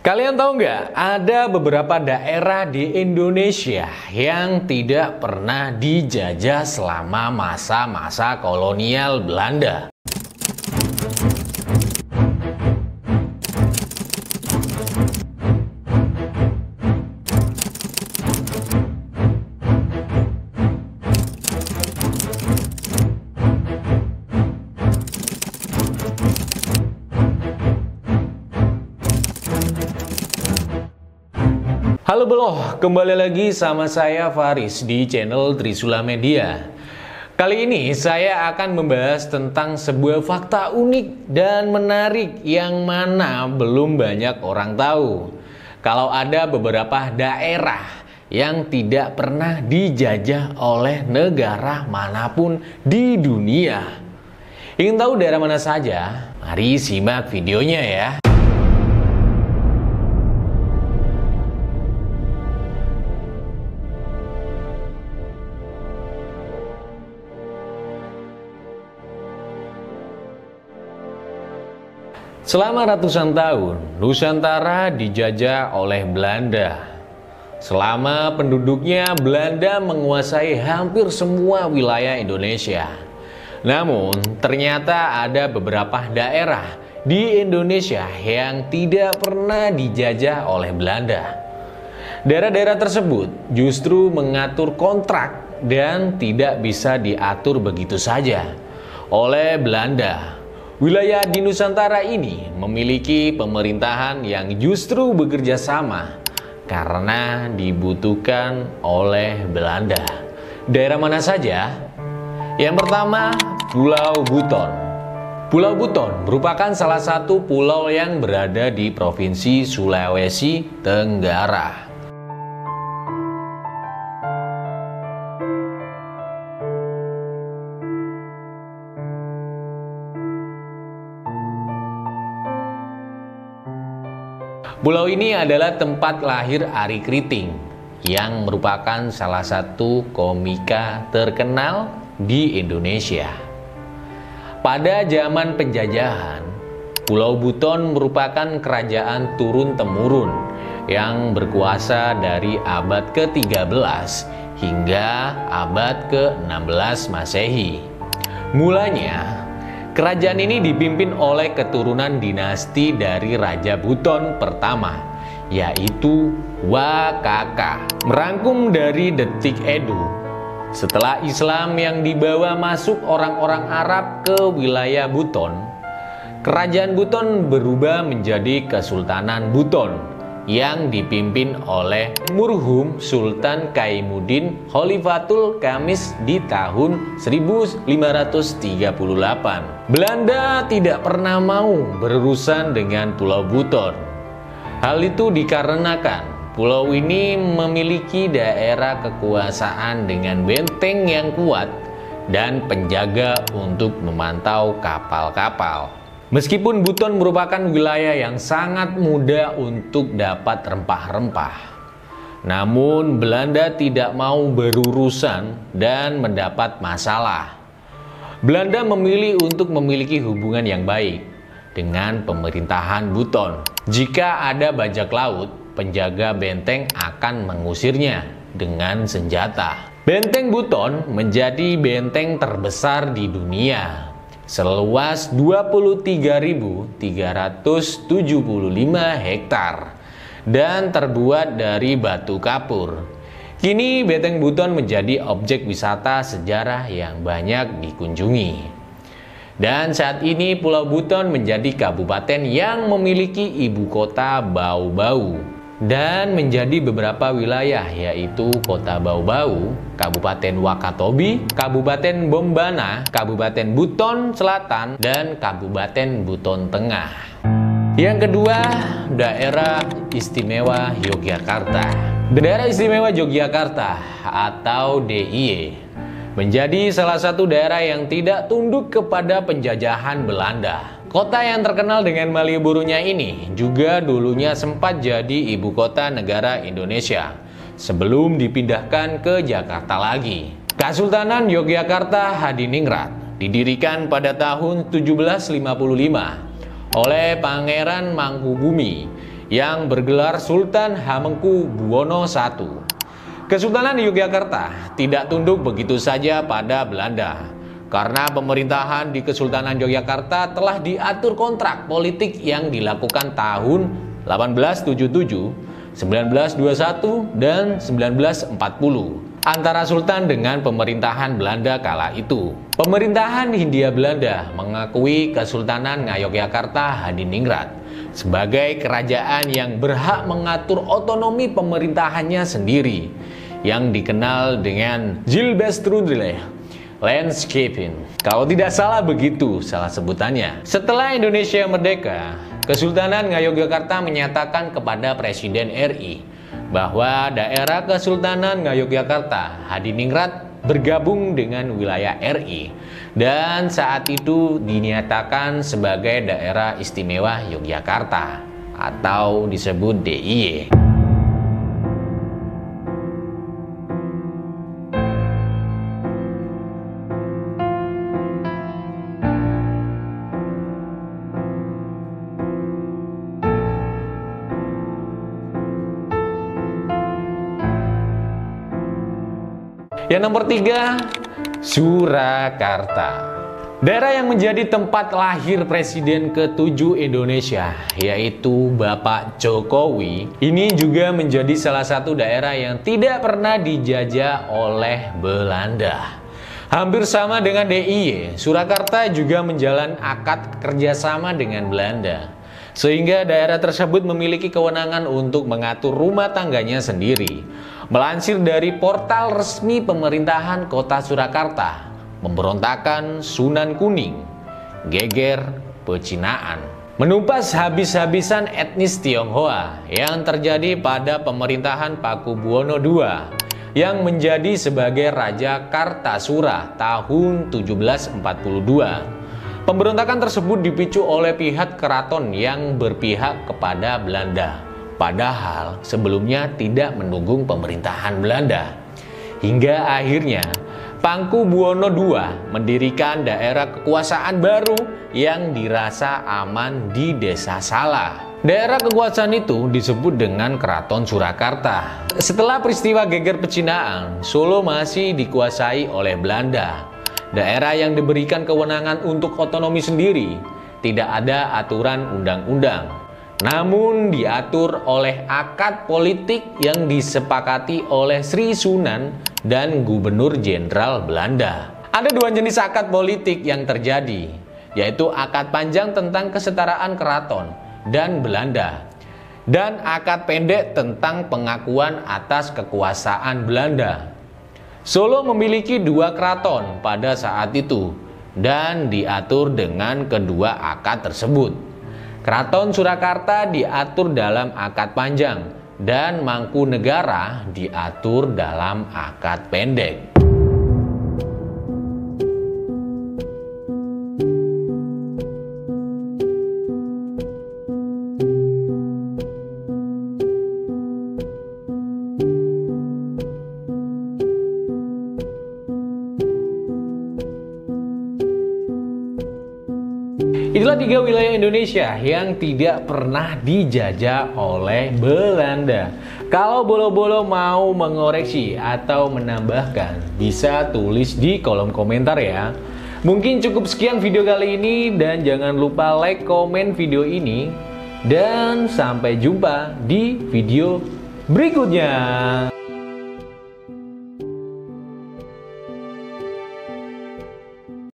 Kalian tahu nggak, ada beberapa daerah di Indonesia yang tidak pernah dijajah selama masa-masa kolonial Belanda. Halo bro, kembali lagi sama saya Faris di channel Trisula Media. Kali ini saya akan membahas tentang sebuah fakta unik dan menarik yang mana belum banyak orang tahu. Kalau ada beberapa daerah yang tidak pernah dijajah oleh negara manapun di dunia. Ingin tahu daerah mana saja? Mari simak videonya ya. Selama ratusan tahun, Nusantara dijajah oleh Belanda. Selama penduduknya, Belanda menguasai hampir semua wilayah Indonesia. Namun, ternyata ada beberapa daerah di Indonesia yang tidak pernah dijajah oleh Belanda. Daerah-daerah tersebut justru mengatur kontrak dan tidak bisa diatur begitu saja oleh Belanda. Wilayah di Nusantara ini memiliki pemerintahan yang justru bekerja sama karena dibutuhkan oleh Belanda. Daerah mana saja? Yang pertama, Pulau Buton. Pulau Buton merupakan salah satu pulau yang berada di Provinsi Sulawesi Tenggara. Pulau ini adalah tempat lahir Ari Kriting yang merupakan salah satu komika terkenal di Indonesia. Pada zaman penjajahan, Pulau Buton merupakan kerajaan turun-temurun yang berkuasa dari abad ke-13 hingga abad ke-16 Masehi. Mulanya, kerajaan ini dipimpin oleh keturunan dinasti dari Raja Buton pertama, yaitu Wakaka. Merangkum dari Detik Edu, setelah Islam yang dibawa masuk orang-orang Arab ke wilayah Buton, kerajaan Buton berubah menjadi Kesultanan Buton yang dipimpin oleh Murhum Sultan Kaimuddin Khalifatul Khamis di tahun 1538. Belanda tidak pernah mau berurusan dengan Pulau Buton. Hal itu dikarenakan pulau ini memiliki daerah kekuasaan dengan benteng yang kuat dan penjaga untuk memantau kapal-kapal. Meskipun Buton merupakan wilayah yang sangat mudah untuk dapat rempah-rempah, namun Belanda tidak mau berurusan dan mendapat masalah. Belanda memilih untuk memiliki hubungan yang baik dengan pemerintahan Buton. Jika ada bajak laut, penjaga benteng akan mengusirnya dengan senjata. Benteng Buton menjadi benteng terbesar di dunia, seluas 23.375 hektar dan terbuat dari batu kapur. Kini Benteng Buton menjadi objek wisata sejarah yang banyak dikunjungi. Dan saat ini Pulau Buton menjadi kabupaten yang memiliki ibu kota Bau-Bau dan menjadi beberapa wilayah, yaitu Kota Bau-Bau, Kabupaten Wakatobi, Kabupaten Bombana, Kabupaten Buton Selatan, dan Kabupaten Buton Tengah. Yang kedua, Daerah Istimewa Yogyakarta. Daerah Istimewa Yogyakarta atau DIY menjadi salah satu daerah yang tidak tunduk kepada penjajahan Belanda. Kota yang terkenal dengan Malioboro-nya ini juga dulunya sempat jadi ibu kota negara Indonesia sebelum dipindahkan ke Jakarta lagi. Kesultanan Yogyakarta Hadiningrat didirikan pada tahun 1755 oleh Pangeran Mangkubumi yang bergelar Sultan Hamengkubuwono I. Kesultanan Yogyakarta tidak tunduk begitu saja pada Belanda, karena pemerintahan di Kesultanan Yogyakarta telah diatur kontrak politik yang dilakukan tahun 1877, 1921, dan 1940 antara Sultan dengan pemerintahan Belanda kala itu. Pemerintahan Hindia Belanda mengakui Kesultanan Ngayogyakarta Hadiningrat sebagai kerajaan yang berhak mengatur otonomi pemerintahannya sendiri, yang dikenal dengan Zilbestrudle Landscaping. Kalau tidak salah begitu salah sebutannya. Setelah Indonesia merdeka, Kesultanan Ngayogyakarta menyatakan kepada Presiden RI bahwa daerah Kesultanan Ngayogyakarta Hadiningrat bergabung dengan wilayah RI, dan saat itu dinyatakan sebagai Daerah Istimewa Yogyakarta atau disebut DIY. Yang nomor 3, Surakarta. Daerah yang menjadi tempat lahir Presiden ke-7 Indonesia, yaitu Bapak Jokowi, ini juga menjadi salah satu daerah yang tidak pernah dijajah oleh Belanda. Hampir sama dengan DIY, Surakarta juga menjalin akad kerjasama dengan Belanda, sehingga daerah tersebut memiliki kewenangan untuk mengatur rumah tangganya sendiri. Melansir dari portal resmi pemerintahan Kota Surakarta, pemberontakan Sunan Kuning, geger pecinaan, menumpas habis-habisan etnis Tionghoa yang terjadi pada pemerintahan Pakubuwono II yang menjadi sebagai Raja Kartasura tahun 1742. Pemberontakan tersebut dipicu oleh pihak keraton yang berpihak kepada Belanda, padahal sebelumnya tidak mendukung pemerintahan Belanda. Hingga akhirnya Pakubuwono II mendirikan daerah kekuasaan baru yang dirasa aman di Desa Sala. Daerah kekuasaan itu disebut dengan Keraton Surakarta. Setelah peristiwa geger pecinaan, Solo masih dikuasai oleh Belanda. Daerah yang diberikan kewenangan untuk otonomi sendiri, tidak ada aturan undang-undang, namun diatur oleh akad politik yang disepakati oleh Sri Sunan dan Gubernur Jenderal Belanda. Ada dua jenis akad politik yang terjadi, yaitu akad panjang tentang kesetaraan keraton dan Belanda, dan akad pendek tentang pengakuan atas kekuasaan Belanda. Solo memiliki dua keraton pada saat itu dan diatur dengan kedua akad tersebut. Keraton Surakarta diatur dalam akad panjang dan Mangkunegara diatur dalam akad pendek. Itulah 3 wilayah Indonesia yang tidak pernah dijajah oleh Belanda. Kalau bolo-bolo mau mengoreksi atau menambahkan, bisa tulis di kolom komentar ya. Mungkin cukup sekian video kali ini, dan jangan lupa like, komen video ini. Dan sampai jumpa di video berikutnya.